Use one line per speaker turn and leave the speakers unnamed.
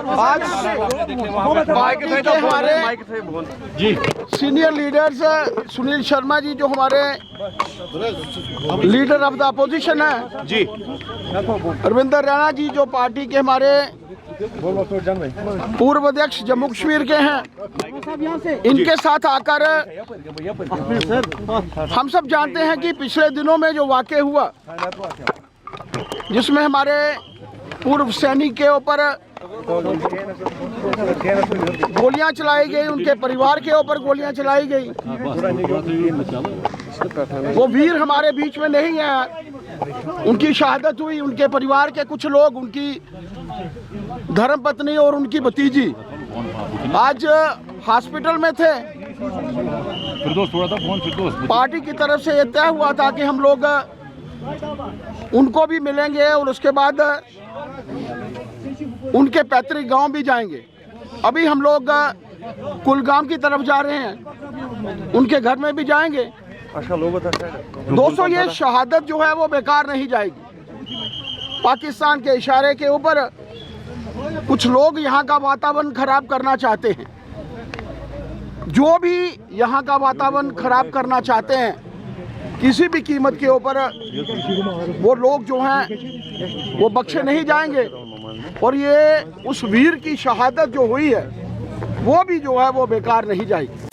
आज पार्टी के हमारे सीनियर लीडर्स सुनील शर्मा जी जो हमारे लीडर ऑफ द अपोजिशन है जी, रविंदर रैना जी जो पार्टी के हमारे पूर्व अध्यक्ष जम्मू कश्मीर के हैं, इनके साथ आकर हम सब जानते हैं कि पिछले दिनों में जो वाक़या हुआ जिसमें हमारे पूर्व सैनिक के ऊपर गोलियां चलाई गई, उनके परिवार के ऊपर गोलियां चलाई गई। वो वीर हमारे बीच में नहीं है, उनकी शहादत हुई। उनके परिवार के कुछ लोग, उनकी धर्मपत्नी और उनकी भतीजी आज हॉस्पिटल में थे। पार्टी की तरफ से यह तय हुआ था कि हम लोग उनको भी मिलेंगे और उसके बाद उनके पैतृक गांव भी जाएंगे। अभी हम लोग कुलगाम की तरफ जा रहे हैं, उनके घर में भी जाएंगे। दोस्तों, ये शहादत जो है वो बेकार नहीं जाएगी। पाकिस्तान के इशारे के ऊपर कुछ लोग यहाँ का वातावरण खराब करना चाहते हैं। जो भी यहाँ का वातावरण खराब करना चाहते हैं, किसी भी कीमत के ऊपर वो लोग जो हैं वो बख्शे नहीं जाएंगे। और ये उस वीर की शहादत जो हुई है वो भी जो है वो बेकार नहीं जाएगी।